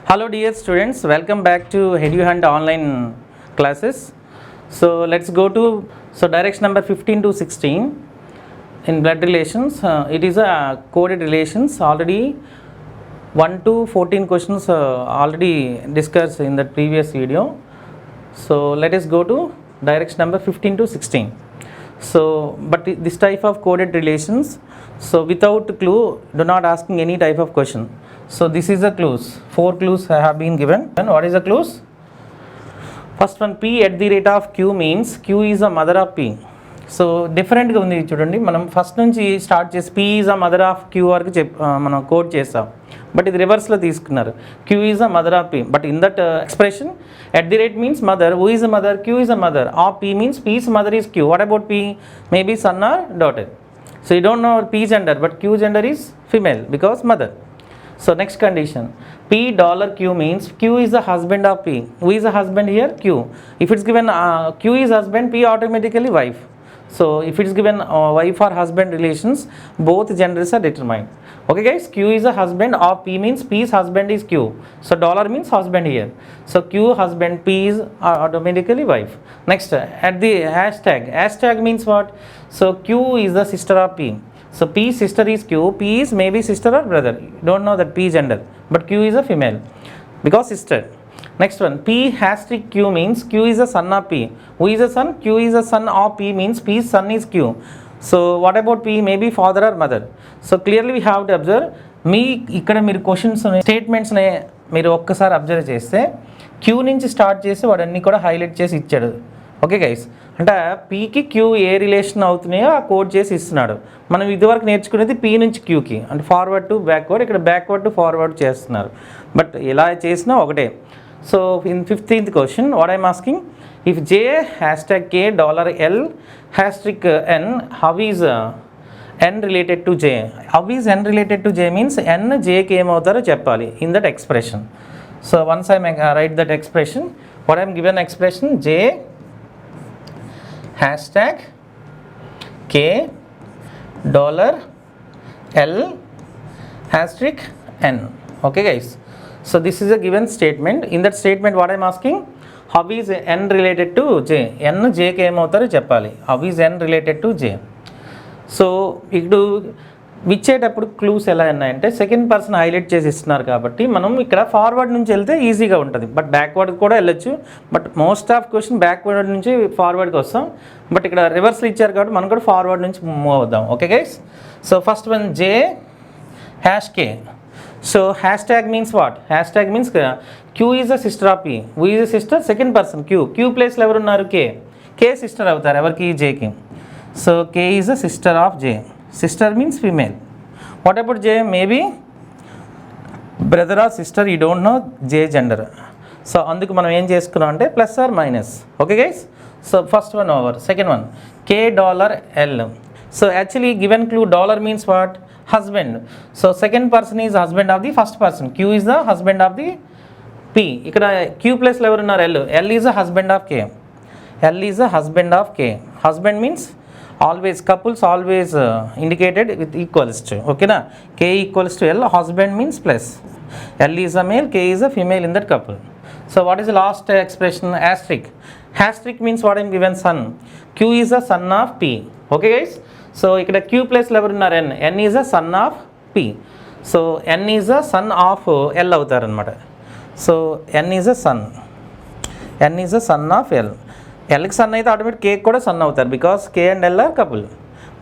Hello dear students, welcome back to EduHunt online classes. So let's go to direction number 15 to 16 in blood relations. It is a coded relations. Already 1 to 14 questions already discussed in the previous video. So let us go to direction number 15 to 16. So but this type of coded relations, so without clue, do not asking any type of question. So this is the clues. 4 clues have been given. And what is the clues? First one, P at the rate of Q means Q is a mother of P. So డిఫరెంట్గా ఉంది చూడండి. మనం first నుంచి start చేసి P is a mother of Q వరకు మనం code చేస్తాం. But ఇది రివర్స్లో తీసుకున్నారు. Q is a mother of P. But in that expression at the rate means mother, who is a mother, Q is a mother, of P means P's mother is Q. What about P? Maybe son or daughter. So you don't know P gender, but Q gender is female because mother. So next condition, P dollar Q means Q is the husband of P. Who is the husband here? Q. If it's given Q is husband, P automatically wife. So if it's given wife or husband relations, both genders are determined. Okay guys, Q is a husband of P means P's husband is Q. So dollar means husband here. So Q husband, P is automatically wife. Next, at the hashtag. Hashtag means what? So Q is the sister of P. So P sister is Q. P is maybe sister or brother. Don't know that P gender, but Q is a female because sister. Next one, P hashtag Q means Q is a son of P. Who is a son? Q is a son of P means P's son is Q. So what about P? Maybe father or mother. So clearly we have to observe. మీ ఇక్కడ మీరు questions స్టేట్మెంట్స్ని మీరు ఒక్కసారి observe చేస్తే queue నుంచి start చేసి వాడన్నీ కూడా highlight చేసి ఇచ్చాడు. ఓకే గైస్, అంటే పీకి క్యూ ఏ రిలేషన్ అవుతున్నాయో ఆ కోడ్ చేసి ఇస్తున్నాడు. మనం ఇదివరకు నేర్చుకునేది పీ నుంచి క్యూకి, అంటే ఫార్వర్డ్ టు బ్యాక్వర్డ్, ఇక్కడ బ్యాక్వర్డ్ టు ఫార్వర్డ్ చేస్తున్నారు. బట్ ఎలా చేసినా ఒకటే. So in 15th question, what I'm asking, if J hashtag K dollar L hashtag N, how is N related to J? How is N related to J means N Jకి ఏమవుతారో చెప్పాలి in that expression. So once I write that expression, what I'm given expression, J hashtag K dollar L hashtag N. Okay guys, so this is a given statement. In that statement what I'm asking, how is N related to J? N Jకి ఏమవుతారో చెప్పాలి. How is N related to J? So ఇప్పుడు ఇచ్చేటప్పుడు clues ఎలా ఉన్నాయంటే second person highlight చేసి ఇస్తున్నారు కాబట్టి మనం ఇక్కడ ఫార్వర్డ్ నుంచి వెళ్తే ఈజీగా ఉంటుంది, బట్ బ్యాక్వర్డ్ కూడా వెళ్ళొచ్చు. But most of question backward నుంచి ఫార్వర్డ్కి వస్తాం. బట్ ఇక్కడ రివర్స్లో ఇచ్చారు కాబట్టి మనం కూడా ఫార్వర్డ్ నుంచి మూవ్ అవుదాం. Okay guys, so first one J hash K. So hash tag means what? Hash tag means Q is a sister of P. Who is a sister? Second person Q. Q ప్లేస్లో ఎవరు ఉన్నారు? K sister అవుతారు ఎవరికి? Jకి. So K is a sister of J. Sister means female. What about J? Maybe brother or sister, you don't know J gender. So అందుకు మనం ఏం చేసుకున్నాం అంటే plus or minus. Okay guys, so first one over. Second one K dollar L. So actually given clue dollar means what? Husband. So second person is husband of the first person. Q is the husband of the P. ఇక్కడ Q ప్లేస్లో ఎవరున్నారు? L. L is the husband of K. L is the husband of K. Husband means always, couples always indicated with equals to. Okay na? K equals to L. Husband means plus. L is a male, K is a female in that couple. So what is the last expression? Asterisk. Asterisk means what I'm given? Son. Q is a son of P. Okay guys, so ikkada Q plus level unnar N. N is a son of P. So N is a son of L avutaru anamata. So N is a son. N is a son of L. Lకి son అయితే automatic K కూడా son అవుతారు because K and L are couple.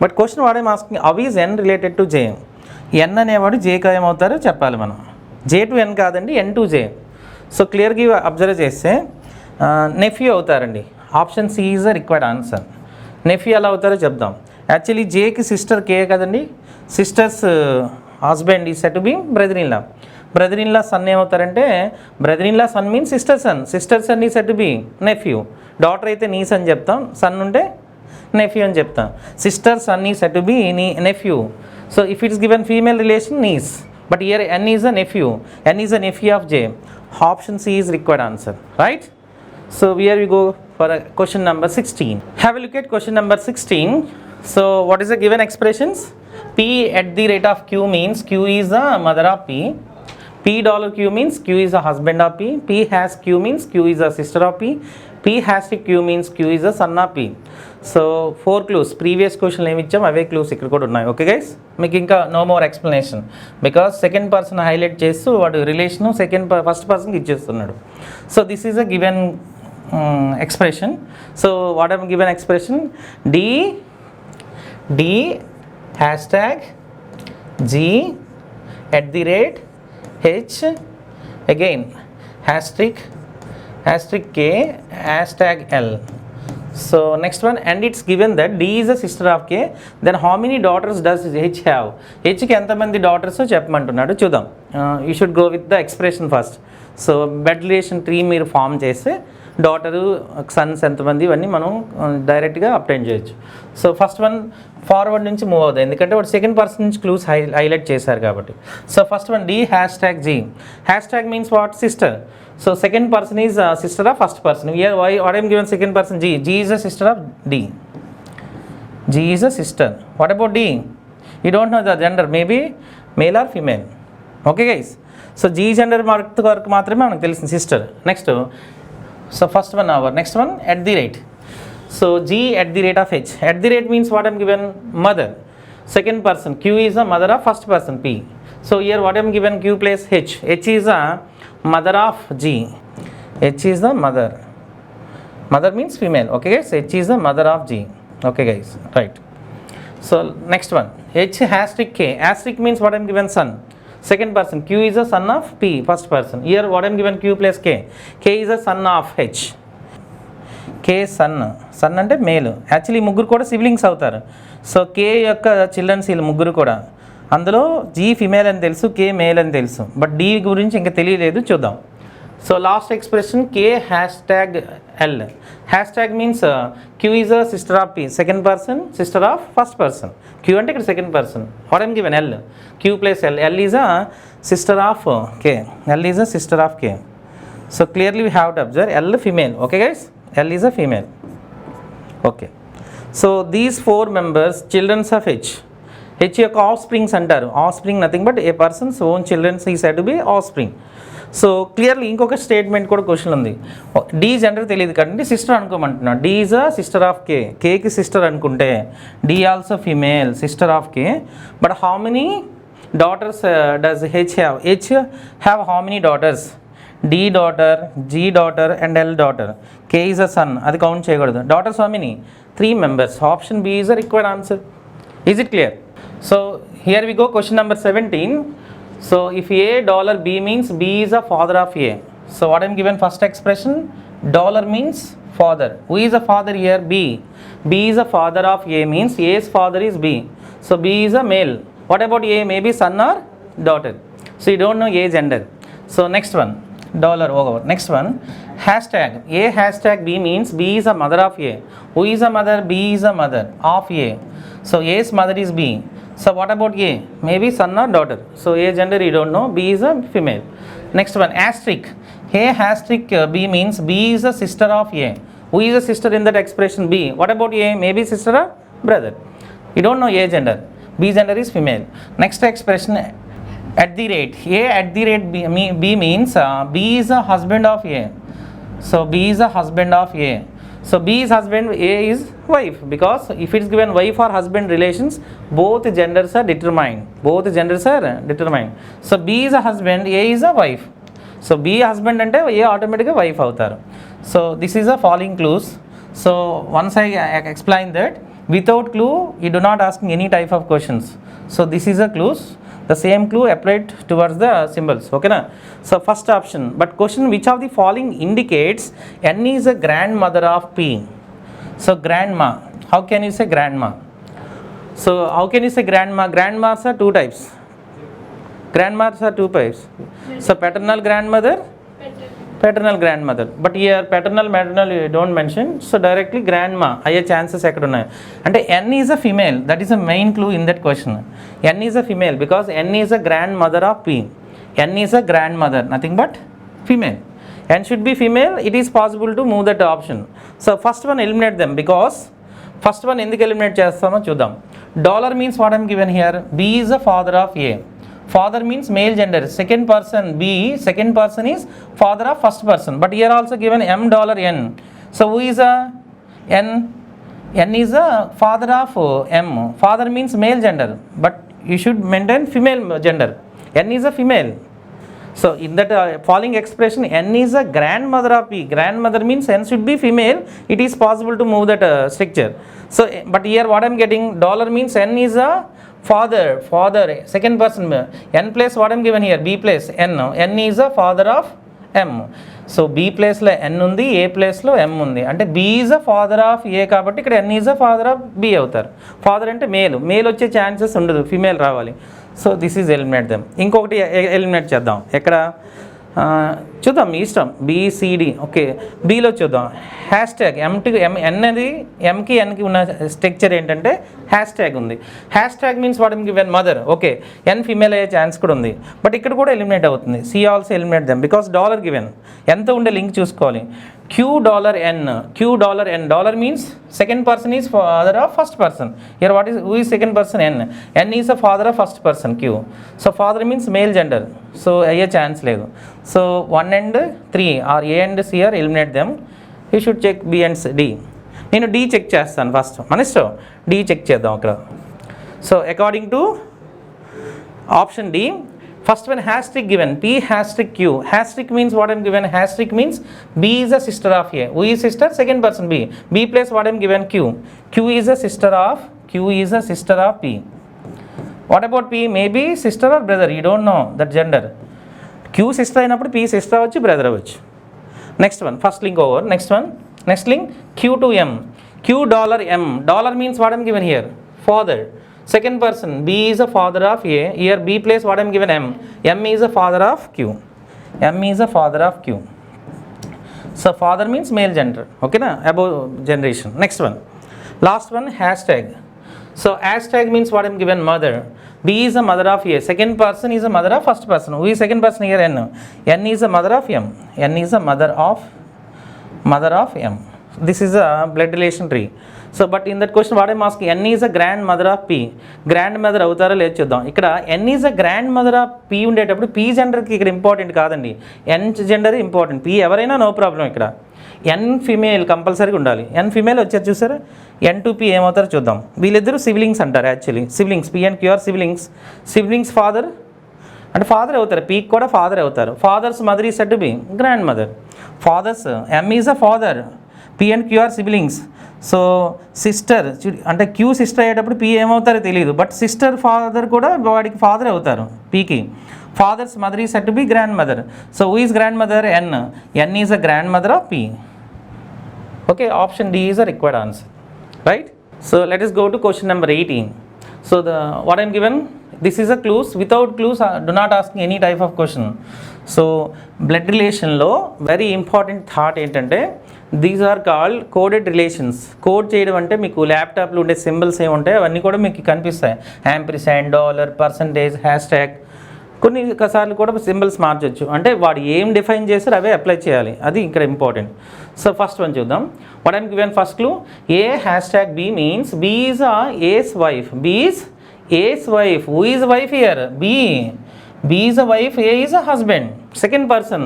But question what I'm asking, how is N related to J? N అనేవాడు Jకి ఏమవుతారో చెప్పాలి మనం. J to N కాదండి, N టు J. సో క్లియర్గా అబ్జర్వ్ చేస్తే నెఫ్యూ అవుతారండి. Option C is the required answer. Nephew ఎలా అవుతారో చెప్దాం. యాక్చువల్లీ Jకి సిస్టర్ K కదండి. Sister's husband is said to be brother in law. Brother in law son ఏమవుతారంటే, brother in law son means sister son. Sister son is said to be nephew. Daughter అయితే niece అని చెప్తాం, son ఉంటే nephew అని చెప్తాం. Sister son is said to be nephew. So if it's given female relation niece, but here N is a nephew. N is a nephew of J. Option C is required answer. Right? So here we go for question number 16. Have a look at question number 16. So what is the given expressions? P at the rate of Q means Q is the mother of P. P dollar Q means Q is a husband of P. P has Q means Q is a sister of P. P has Q means Q is a son of P. So 4 clues. Previous question ఏమి ఇచ్చాం అవే clues ఇక్కడ కూడా ఉన్నాయి. Okay guys, మీకు ఇంకా no more explanation because second person highlight చేస్తూ వాడు relation first పర్సన్కి ఇచ్చేస్తున్నాడు. So this is a given expression. So what am given expression? D hashtag G at the rate H again hashtag K hashtag L. So next one, and it's given that D is a sister of K, then how many daughters does H have? H కి ఎంతమంది daughters చెప్పమంటున్నాడు చూద్దాం. You should go with the expression first. So bed relation tree మీరు form చేస్తే daughter Sons ఎంతమంది ఇవన్నీ మనం డైరెక్ట్గా obtain చేయొచ్చు. సో ఫస్ట్ వన్ ఫార్వర్డ్ నుంచి మూవ్ అవుతుంది ఎందుకంటే వాడు సెకండ్ పర్సన్ నుంచి క్లూస్ హైలైట్ చేశారు కాబట్టి. So first one D hashtag G. Hashtag means what? Sister. So second person is sister of first person. Here why what I am given second person G. G is a sister of D. G is a sister. What about D? You don't know the gender. Maybe male or female. Okay guys. So G gender mark వరకు మాత్రమే మనకు తెలిసింది sister. Next so first one over. Next one at the rate. So G at the rate of H. At the rate means what I am given? Mother. Second person Q is a mother of first person P. So here what I am given? Q place H. H is a mother of G. H is the mother. Mother means female. Okay guys. H is the mother of G. Okay guys. Right. So next one. H hashtag K. Asterisk means what I am given? Son. Second person Q is a son of P. First person. Here what I am given? Q plus K. K is a son of H. K son. Son అంటే male. Actually ముగ్గురు కూడా siblings అవుతారు. So K యొక్క children's వీళ్ళు ముగ్గురు కూడా. అందులో G female అని తెలుసు, K మేల్ అని తెలుసు, బట్ D గురించి ఇంకా తెలియలేదు, చూద్దాం. So last expression K hashtag L. Hashtag means Q is a sister of P. Second person sister of first person. Q అంటే ఇక్కడ second person. What I'm given? L. Q plus L. L is a sister of K. L is a sister of K. So clearly we have to observe L female. Okay guys? L is a female. Okay. So these 4 members children of H. H యొక్క offsprings అంటారు. Offspring nothing but a person's own children's is said to be offspring. So clearly ఇంకొక statement కూడా question ఉంది. D gender తెలియదు కదండి, sister అనుకోమంటున్నా. D is a sister of K. Kకి సిస్టర్ అనుకుంటే D also female, sister of K. But how many daughters does H have? H have how many daughters? D daughter, G daughter and L daughter. K is a sun, అది count చేయకూడదు. Daughters how many? 3 members. Option B is a required answer. Is it clear? So here we go, question number 17. So if A dollar B means B is a father of A. So what I am given first expression? Dollar means father. Who is a father here? B. B is a father of A means A's father is B. So B is a male. What about A? Maybe son or daughter. So you don't know A gender. So next one, dollar over. Next one, hashtag. A hashtag B means B is a mother of A. Who is a mother? B is a mother of A. So A's mother is B. So what about A? Maybe son or daughter. So A gender you don't know. B is a female. Next one, asterisk. A asterisk B means B is a sister of A. Who is a sister in that expression? B. What about A? Maybe sister or brother. You don't know A gender. B gender is female. Next expression, at the rate. A at the rate B means B is a husband of A. So B is a husband of A. So B is husband, A is wife, because if it's given wife or husband relations, both genders are determined. Both genders are determined. So B is a husband, A is a wife. So B husband ante A automatically wife avutaru. So this is a following clues. So once I explain that, without clue you do not ask any type of questions. So this is a clues. The same clue applied towards the symbols. Okay na? So first option, but question, which of the following indicates N is a grandmother of P? So grandma, how can you say grandma? So how can you say grandma? Grandmas are 2 types. Grandmas are 2 types. So paternal grandmother, paternal grandmother. But here paternal maternal you don't mention. So directly grandma అయ్యే chances ఎక్కడ ఉన్నాయి అంటే N is a female. That is a main clue in that question. N is a female because N is a grandmother of P. N is a grandmother, nothing but female. N should be female. It is possible to move that option. So first one eliminate them because first one ఎందుకు eliminate చేస్తామో చూద్దాం. Dollar means what I am given here. B is the father of A. father means male gender, second person B, second person is father of first person, but here also given $M. So who is a N? N is a father of M. Father means male gender, but you should maintain female gender. N is a female. So in that following expression, N is a grandmother of P. Grandmother means N should be female. It is possible to move that structure. So but here what I am getting, dollar means N is a father, second person. N place what I am given here, B place N. N is a father of M. So B ప్లేస్లో N ఉంది, A ప్లేస్లో M ఉంది, అంటే B is a father of A కాబట్టి ఇక్కడ N is a father of B అవుతారు. Father అంటే male వచ్చే ఛాన్సెస్ ఉండదు, ఫీమేల్ రావాలి. So this is eliminate them. ఇంకొకటి ఎలిమినేట్ చేద్దాం. ఎక్కడ చూద్దాం, మీ ఇష్టం. బిసిడి. ఓకే, బీలో చూద్దాం. హ్యాష్ ట్యాగ్ ఎం అనేది ఎంకి ఎన్కి ఉన్న స్ట్రక్చర్ ఏంటంటే హ్యాష్ ట్యాగ్ ఉంది. Hash tag means what am given mother. Okay, N female అయ్యే ఛాన్స్ కూడా ఉంది, బట్ ఇక్కడ కూడా ఎలిమినేట్ అవుతుంది. C also eliminate them because dollar given. ఎంత ఉండే లింక్ చూసుకోవాలి. $Q$N. $Q$N. Dollar means second person is father of first person. Here what is, who is second person? N. N is the father of first person, Q. So father means male gender. So a chance లేదు. So 1 and 3 or A and C are eliminate them. You should check B and D. నేను D check చేస్తాను first. మన ఇష్టం, D check చేద్దాం అక్కడ. So according to option D, first one hashtag given, P hashtag Q. Hashtag means what I am given, hashtag means B is a sister of A. Who is sister? Second person B. B place what I am given, Q. Q is a sister of P. What about P? Maybe sister or brother, you don't know that gender. Q sister అయినప్పుడు P sister అవ్వచ్చు, brother అవ్వచ్చు. Next one, first link over. Next link, Q to M. $M. Dollar means what I am given here, father. Second person, B is a father of A. Here B place what I am given, M. M is a father of Q. M is a father of Q. So father means male gender. Okay na, above generation. Next one, last one, hashtag. So hashtag means what I am given, mother. B is a mother of A. Second person is a mother of first person. Who is second person here? N. N is a mother of M. N is a mother of M. This is a blood relation tree. So but in that question what I'm asking, N is a grandmother of P. Grandmother అవుతారో లేదు చూద్దాం. ఇక్కడ N is a grandmother of P ఉండేటప్పుడు P జెండర్కి ఇక్కడ important కాదండి, N gender important. P ఎవరైనా no problem. ఇక్కడ ఎన్ ఫీమేల్ కంపల్సరీగా ఉండాలి. ఎన్ ఫీమేల్ వచ్చారు చూసారు, ఎన్ టు పీ ఏమవుతారో చూద్దాం. వీళ్ళిద్దరూ సిబ్లింగ్స్ అంటారు actually. Siblings, P and Q R siblings father అంటే ఫాదర్ అవుతారు, పీకి కూడా ఫాదర్ అవుతారు. Father's mother is said to B grand mother. Father's, M is a father, P and Q R siblings. So sister అంటే Q sister అయ్యేటప్పుడు పీ ఏమవుతారో తెలియదు, బట్ సిస్టర్ ఫాదర్ కూడా వాడికి ఫాదర్ అవుతారు పీకి. Father's mother is said to B grand mother. So who is grand mother? N. N is a grandmother of P. Okay, option D is a required answer, right? So let us go to question number 18. So what I am given, this is a clues. Without clues do not ask any type of question. So blood రిలేషన్లో very important thought ఏంటంటే, these are called coded relations. Code చేయడం అంటే మీకు ల్యాప్టాప్లో ఉండే symbols ఏముంటాయి అవన్నీ కూడా మీకు కనిపిస్తాయి. Ampersand, dollar, percentage, hash tag. కొన్నిసార్లు కూడా సింబల్స్ మార్చవచ్చు, అంటే వాడు ఏం డిఫైన్ చేస్తారో అవే అప్లై చేయాలి, అది ఇక్కడ ఇంపార్టెంట్. సో ఫస్ట్ వన్ చూద్దాం. What I'm given first clue, A hash tag B means B is a as wife. B is as wife. Who is wife here? B. B is a wife, A is a husband. Second person,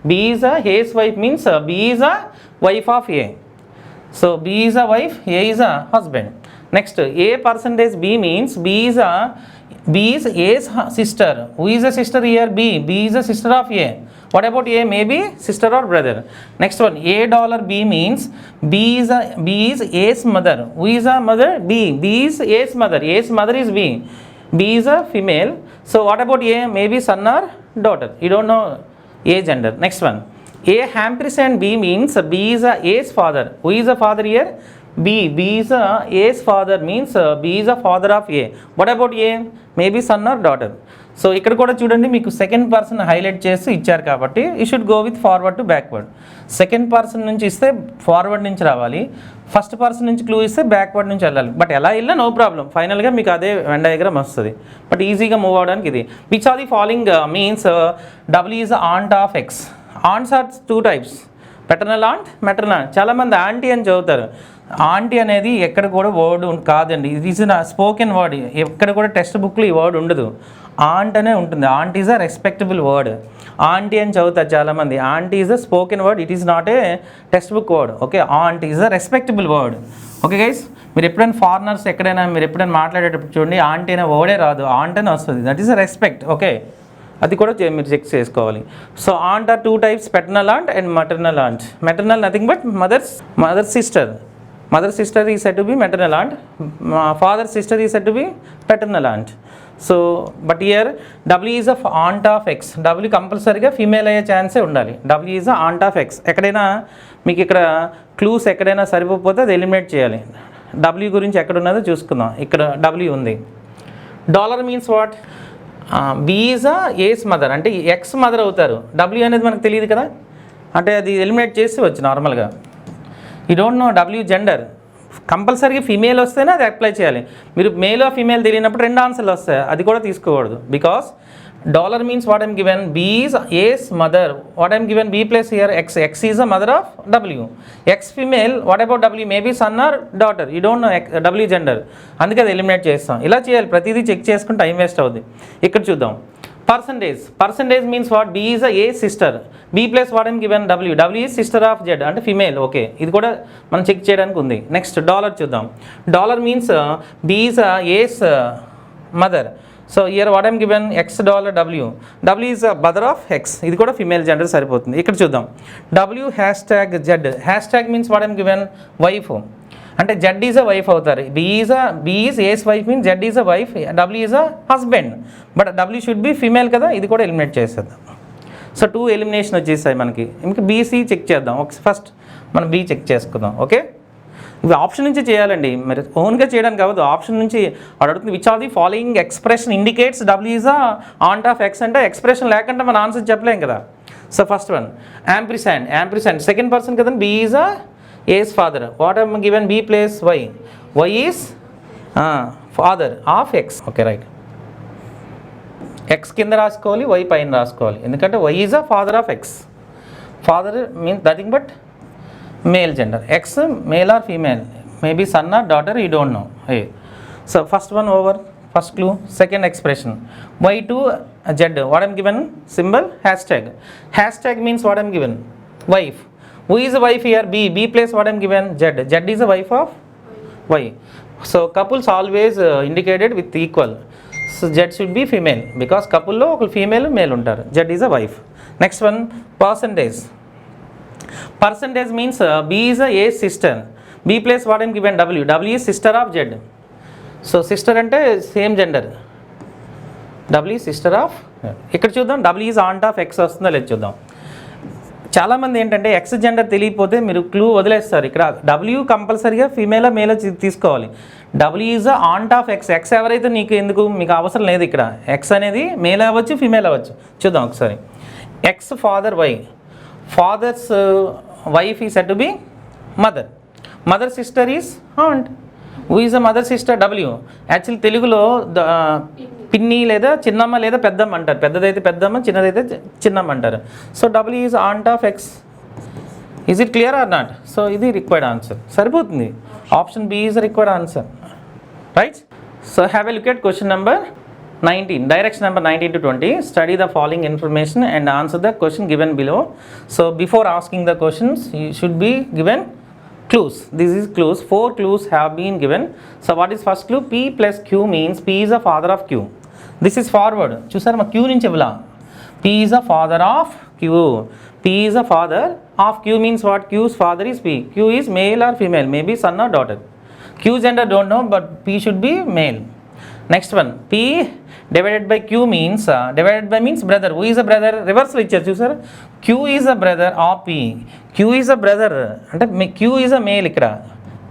B is a A's wife means B is a wife of A. So B is a wife, A is a husband. Next, A percentage B means B is A's sister. Who is a sister here? B. B is a sister of A. What about A? Maybe sister or brother. Next one, $B means B is A's mother. Who is a mother? B. B is A's mother. A's mother is B. B is a female. So what about A? Maybe son or daughter. You don't know A gender. Next one, A ampersand B means B is a A's father. Who is a father here? B. B is a A's father means B is a father of A. What about A? Maybe son or daughter. So ఇక్కడ కూడా చూడండి, మీకు second person highlight చేసి ఇచ్చారు కాబట్టి you should go with forward to backward. Second person నుంచి ఇస్తే forward నుంచి రావాలి, ఫస్ట్ పర్సన్ నుంచి క్లూ ఇస్తే బ్యాక్వర్డ్ నుంచి వెళ్ళాలి. బట్ ఎలా వెళ్ళినా నో ప్రాబ్లం, ఫైనల్గా మీకు అదే వెన్ డయాగ్రామ్ వస్తుంది. బట్ ఈజీగా మూవ్ అవడానికి ఇది. Which are the following means W is aunt of X. Aunts are 2 types, paternal aunt, maternal aunt. చాలామంది ఆంటీ అని చదువుతారు. ఆంటీ అనేది ఎక్కడ కూడా వర్డ్ కాదండి, ఇది ఈజ్ స్పోకెన్ వర్డ్. ఎక్కడ కూడా టెక్స్ట్ బుక్లో ఈ వర్డ్ ఉండదు. ఆంట్ అనే ఉంటుంది. Aunt is a respectable word. Aunty అని చదువుతారు చాలామంది. Aunty is a spoken word, it is not a textbook word. Okay, aunt is a respectable word. Okay guys, మీరు ఎప్పుడైనా ఫారినర్స్ ఎక్కడైనా మీరు ఎప్పుడైనా మాట్లాడేటప్పుడు చూడండి, ఆంటీ అనే వర్డే రాదు, ఆంట్ అని వస్తుంది. That is a respect. Okay, అది కూడా మీరు చెక్ చేసుకోవాలి. So aunt are 2 types, paternal aunt and maternal aunt. Maternal nothing but mother sister. Mother sister is said to be maternal aunt. Father sister is said to be paternal aunt. So but here W is a aunt of X. W కంపల్సరీగా female అయ్యే ఛాన్సే ఉండాలి. W is a aunt of X. ఎక్కడైనా మీకు ఇక్కడ clues ఎక్కడైనా సరిపోతే అది ఎలిమినేట్ చేయాలి. W గురించి ఎక్కడ ఉన్నదో చూసుకుందాం. ఇక్కడ W ఉంది. Dollar means what? B is a as mother, అంటే ఎక్స్ మదర్ అవుతారు. W అనేది మనకు తెలియదు కదా, అంటే అది ఎలిమినేట్ చేసి వచ్చు నార్మల్గా. You don't know W gender. కంపల్సరీగా ఫీమేల్ వస్తేనే అది అప్లై చేయాలి. మీరు మేల్ ఆ ఫీమేల్ తెలియనప్పుడు 2 ఆన్సర్లు వస్తాయి, అది కూడా తీసుకోకూడదు. Because dollar means what I'm given, B is as mother, what I'm given B place here X. X is a mother of W. X female, what about W? Maybe son or daughter, you don't know W gender, అందుకే అది eliminate చేస్తాం. ఇలా చేయాలి, ప్రతిదీ check చేసుకుని time waste అవుతుంది. ఇక్కడ చూద్దాం. Percentage. Percentage means what? B is a a sister, B place what I'm given W. W is sister of Z, అంటే ఫీమేల్. ఓకే, ఇది కూడా మనం చెక్ చేయడానికి ఉంది. నెక్స్ట్ డాలర్ చూద్దాం. Dollar means B is a as mother. So here what I'm given X dollar W. W is a mother of X, ఇది కూడా female gender సరిపోతుంది. ఇక్కడ చూద్దాం. W hash tag Z. Hash tag means what I'm given wife, అంటే Z is a wife అవుతారు. B is as wife means Z is a wife, W is a husband, but W should be female కదా, ఇది కూడా eliminate చేసేద్దాం. So 2 elimination వచ్చేసాయి మనకి. ఇంకా BC check చేద్దాం. ఫస్ట్ మనం B చెక్ చేసుకుందాం. ఓకే, ఇవి ఆప్షన్ నుంచి చేయాలండి, మరి ఓన్గా చేయడానికి అవ్వదు. ఆప్షన్ నుంచి అడుగుతుంది, which are the following expression indicates W is a aunt of X, అంటే ఎక్స్ప్రెషన్ లేకుండా మన ఆన్సర్ చెప్పలేం కదా. So first one ampersand ampersand second, B is a as father, what I'm given B place Y. Y is father of X. Okay right, X కింద రాసుకోవాలి, Y పైన రాసుకోవాలి, ఎందుకంటే Y is a father of X. Father means nothing but male gender. X male or female, maybe son or daughter, you don't know. So first one over, first clue. Second expression Y to Z, what I'm given symbol hashtag. Hashtag means what I'm given wife. Who is the wife here? B place what I'm given Z. Z is the wife of Y. So couples always indicated with equal. So Z should be female because couple lo oka female male untaru. Z is a wife. Next one percentage. Percentage means B is a sister. B place what I'm given W. W is sister of Z. So sister ante same gender. W is sister of. ఇక్కడ చూద్దాం W is aunt of X వస్తుందో లేదు చూద్దాం. చాలామంది ఏంటంటే X gender తెలియకపోతే మీరు clue వదిలేస్తారు. ఇక్కడ W కంపల్సరీగా ఫీమేలా మేలా తీసుకోవాలి. W is aunt of X. X ఎవరైతే నీకు ఎందుకు మీకు అవసరం లేదు. ఇక్కడ ఎక్స్ అనేది మేల్ అవ్వచ్చు ఫీమేల్ అవ్వచ్చు. చూద్దాం ఒకసారి. X father Y. Father's wife is said to be mother. Mother sister is aunt. Who is a mother sister W. Actually తెలుగులో పిన్ని లేదా చిన్నమ్మ లేదా పెద్దమ్మ అంటారు. పెద్దదైతే పెద్దమ్మ, చిన్నదైతే చిన్నమ్మ అంటారు. So W is aunt of X. Is it clear or not? So ఇది రిక్వైర్డ్ ఆన్సర్ సరిపోతుంది. Option B is required answer, right? So have a look at question number 19, direction number 19 to 20. Study the following information and answer the question given below. So before asking the questions, you should be given clues. This is clues. 4 clues have been given. So what is first clue? P plus Q means P is the father of Q. This is forward. చూసారు మా Q నుంచి ఇవ్వాల. P is the father of Q. P is the father of Q means what? Q's father is P. Q is male or female, maybe son or daughter. Q gender don't know, but P should be male. Next one, P divided by Q means divided by means brother. Who is a brother? Reverse ఇచ్చారు చూసారు. Q is a brother of P. Q is a brother అంటే Q is a male. ఇక్కడ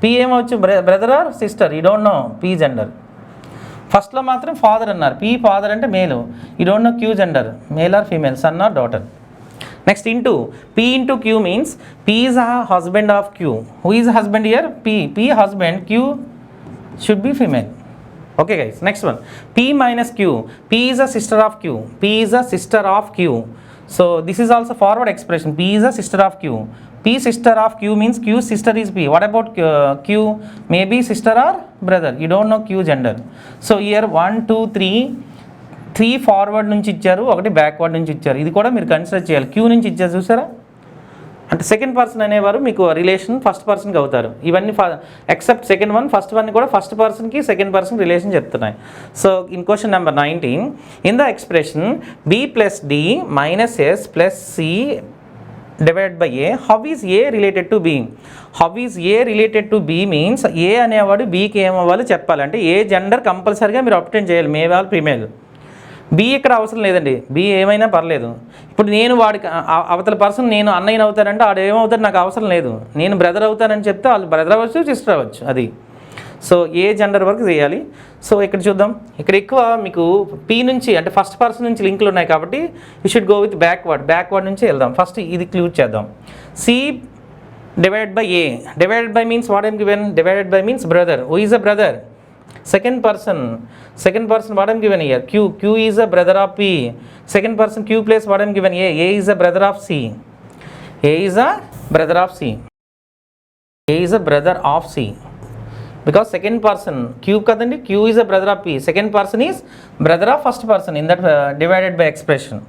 P ఏమవచ్చు? Brother or sister, you don't know P gender. ఫస్ట్లో మాత్రం father అన్నారు. P father అంటే male, you don't know Q gender, male or female, son or daughter. Next into P into Q means P is a husband of Q. Who is a husband here? P husband, Q should be female. Okay guys, next one, P minus Q. P is a sister of Q. P is a sister of Q. So this is also forward expression. P is a sister of Q. P sister of Q means Q sister is P. What about Q? Maybe sister or brother, you don't know Q gender. So here 1 2 3 3 forward నుంచి ఇచ్చారు, ఒకటి backward నుంచి ఇచ్చారు. ఇది కూడా మీరు consider చేయాలి. Queue నుంచి ఇచ్చారు చూసారా, అంటే సెకండ్ పర్సన్ అనేవారు మీకు రిలేషన్ ఫస్ట్ పర్సన్కి అవుతారు. ఇవన్నీ except second one, first one కూడా ఫస్ట్ పర్సన్కి సెకండ్ పర్సన్ రిలేషన్ చెప్తున్నాయి. So in question number 19, in the expression b plus d minus s plus c divide by a, how is a related to b? How is a related to b means a అనేవాడు bకి ఏమవ్వాలి చెప్పాలి. అంటే ఏ gender కంపల్సరీగా మీరు అప్టెండ్ చేయాలి, male or female. B ఇక్కడ అవసరం లేదండి, బి ఏమైనా పర్లేదు. ఇప్పుడు నేను వాడికి అవతల పర్సన్ నేను అన్నయ్యని అవుతానంటే వాడు ఏమవుతాడు నాకు అవసరం లేదు. నేను బ్రదర్ అవుతానని చెప్తే వాళ్ళు బ్రదర్ అవ్వచ్చు, సిస్టర్ అవ్వచ్చు. అది సో ఏ జెండర్ వరకు చేయాలి. సో ఇక్కడ చూద్దాం, ఇక్కడ ఎక్కువ మీకు పీ నుంచి అంటే ఫస్ట్ పర్సన్ నుంచి లింకులు ఉన్నాయి కాబట్టి you should go with backward నుంచి వెళ్దాం. ఫస్ట్ ఇది క్లూజ్ చేద్దాం. C divided by A, divided by means what I'm given, divided by means brother. Who is a brother? Second person what I'm given here, q is a brother of p. Second person q place what I'm given, a is a brother of c. A is a brother of c. A is a brother of c because second person q kadandi, q is a brother of p. Second person is brother of first person in that divided by expression.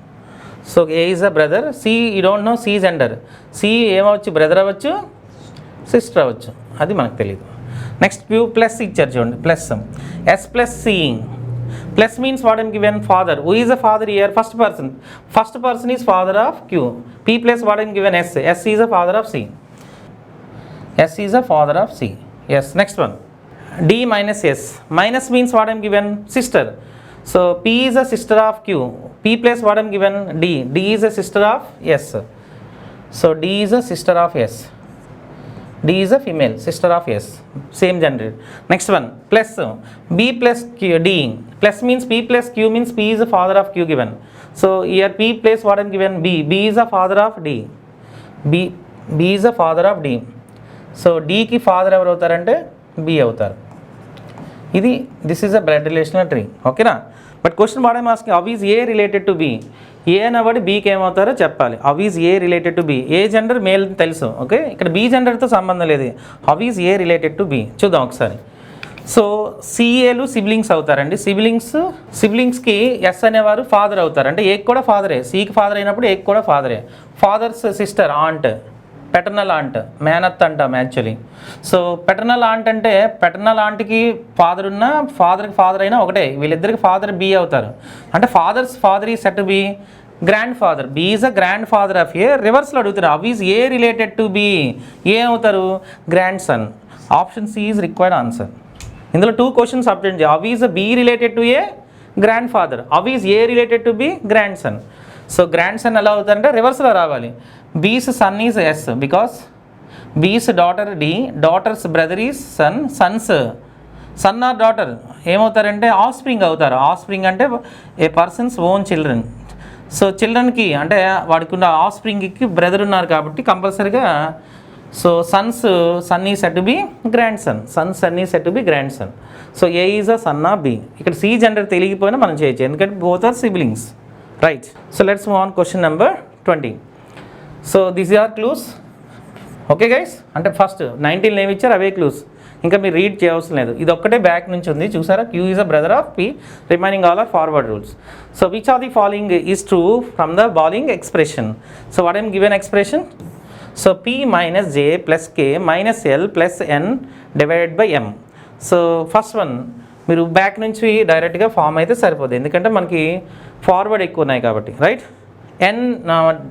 So a is a brother, c you don't know c gender. c ఏమవచ్చు, brother అవ్వచ్చు, sister అవ్వచ్చు, అది మనకు తెలియదు. Next Q plus ఇచ్చారు చూడండి, plus S plus C. Plus means what I'm given, father. Who is a father here? First person is father of Q. P plus what I'm given, S. S is a father of C. S is a father of C. S. Next one D minus S. Minus means what I'm given, sister. So P is a sister of Q. P plus what I'm given, D. D is a sister of S. So D is a sister of S. D is a female, sister of S, same gender. Next one, plus B plus Q, D. Plus means P plus Q means P is the father of Q given. So here P place what I am given, B. B is the father of D. B is the father of D. So D ki father evaru avtarante B avutaru. This is a blood relational tree. Okay na? But question what I am asking, how is A related to B? ఏ అనేవాడు బీకి ఏమవుతారో చెప్పాలి. How is A related to B? A gender male తెలుసు, okay. ఇక్కడ be జెండర్తో సంబంధం లేదు. How is A related to B చూద్దాం ఒకసారి. So సిఏలు siblings అవుతారండి. సిబ్లింగ్స్కి ఎస్ అనేవారు ఫాదర్ అవుతారు. అంటే ఏకి కూడా ఫాదరే, సికి ఫాదర్ అయినప్పుడు ఏకి కూడా ఫాదరే. Father's sister aunt, paternal aunt, మేనత్ అంటాం యాక్చువల్లీ. సో పెటర్నల్ ఆంట్ అంటే పెటర్నల్ ఆంట్కి ఫాదర్ ఉన్న ఫాదర్కి ఫాదర్ అయినా ఒకటే, వీళ్ళిద్దరికి ఫాదర్ బి అవుతారు. అంటే father is said to B grandfather. B is a grandfather of A. రివర్స్లో అడుగుతారు, how is A related to B? A అవుతారు, grandson. Option C is required answer. ఇందులో 2 questions update చేయాలి. How is B related to A, grandfather. How is A related to B, grandson. So grandson ఎలా అవుతారంటే రివర్స్లో రావాలి. B's son is S because B's daughter D, daughter's brother is son, son or daughter ఏమవుతారంటే offspring అవుతారు. Offspring అంటే a person's own children. So చిల్డ్రన్కి అంటే వాడికి ఉన్న ఆఫ్ స్ప్రింగ్కి బ్రదర్ ఉన్నారు కాబట్టి కంపల్సరీగా so son is said to B grandson is said to B grandson. So A is a son of B. ఇక్కడ సి జెండర్ తెలియకపోయినా మనం చేయొచ్చు, ఎందుకంటే both are siblings, right. So let's move on question number 20. So these are clues, okay guys. అంటే first 19 ఏమి ఇచ్చారు అవే clues, ఇంకా మీరు రీడ్ చేయవలసిన లేదు. ఇది ఒక్కటే బ్యాక్ నుంచి ఉంది చూసారా. Q is a brother of P, remaining all are forward rules. So which are the following is true from the following expression? So what I'm given expression? So P minus J plus K minus L plus N divided by M. So first one మీరు back నుంచి డైరెక్ట్గా form అయితే సరిపోదు, ఎందుకంటే మనకి forward ఎక్కువ ఉన్నాయి కాబట్టి, right. N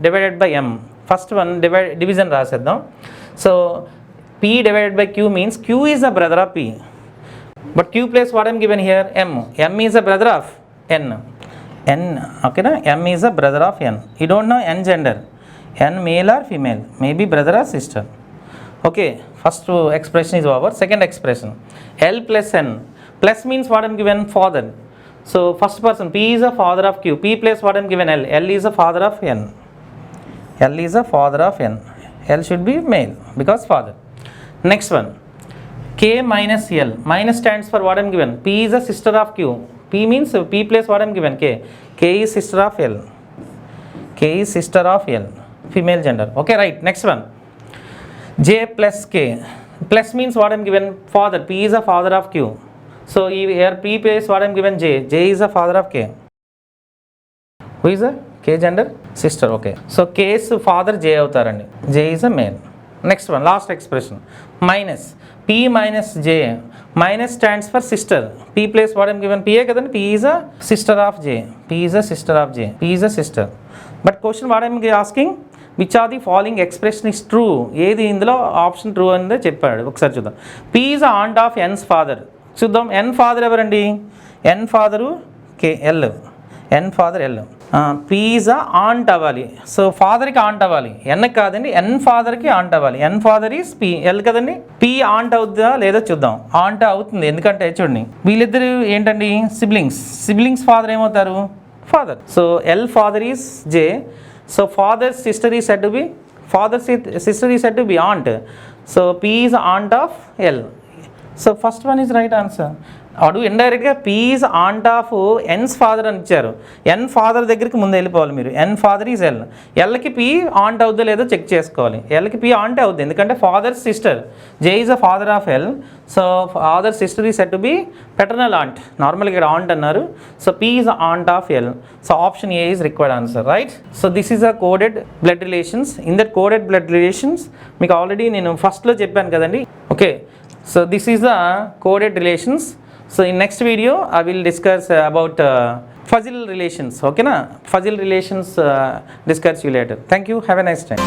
divided by M. First one division రాసేద్దాం. So P divided by Q means Q is a brother of P, but Q place what I am given here, M. M is a brother of N. Okay na? M is a brother of N. You don't know N gender, N male or female, maybe brother or sister. Okay, first expression is over. Second expression, L plus N. Plus means what I am given, father. So first person, P is a father of Q. P place what I am given, L. L is a father of N. L is a father of N. L should be male because father. Next one, K minus L. Minus stands for what I am given. P is a sister of Q. P means P place what I am given, K. K is sister of L. K is sister of L. Female gender. Okay, right. Next one, J plus K. Plus means what I am given, father. P is a father of Q. So here P place what I am given, J. J is a father of K. Who is K gender sister. Okay, so K's father J అవుతారండి, J is a male. Next one, last expression minus P minus J. Minus stands for sister, P place what I'm given PA కదండి, P is a sister of J, P is a sister of J, P is a sister. But question what I'm asking, which are the following expression is true, ఏది ఇందులో option true అనేది చెప్పాడు. ఒకసారి చూద్దాం. P is aunt of N's father. చూద్దాం, N father ఎవరండి, N father K L, N father L. P is aunt అవ్వాలి, so ఫాదర్కి ఆంట్ అవ్వాలి, ఎన్కి కాదండి, ఎన్ ఫాదర్కి ఆంట్ అవ్వాలి. N father is P, L కదండి. పీ ఆంట్ అవుతుందా లేదో చూద్దాం. ఆంట్ అవుతుంది, ఎందుకంటే చూడండి వీళ్ళిద్దరు ఏంటండి సిబ్లింగ్స్, సిబ్లింగ్స్ ఫాదర్ ఏమవుతారు father. So L father is J, so father's sister is said to be, father sister is said to be aunt, so P is aunt of L. So first one is right answer. అడు ఇండైరెక్ట్గా P is aunt of N's father అని ఇచ్చారు. N father దగ్గరికి ముందు వెళ్ళిపోవాలి మీరు. N father is L, ఎల్కి P aunt అవుద్దో లేదో చెక్ చేసుకోవాలి. ఎల్కి పీ ఆంట్ అవుద్ది, ఎందుకంటే father sister, J is a father of L, so father sister is said to be paternal aunt. నార్మల్గా ఇక్కడ ఆంట్ అన్నారు, so P is aunt of L. So option A is required answer, right. So this is a coded blood relations. In that coded blood relations మీకు already నేను ఫస్ట్లో చెప్పాను కదండి. Okay, so this is the coded relations. So in next video I will discuss about fuzzle relations. Okay na, fuzzle relations discuss you later. Thank you, have a nice time.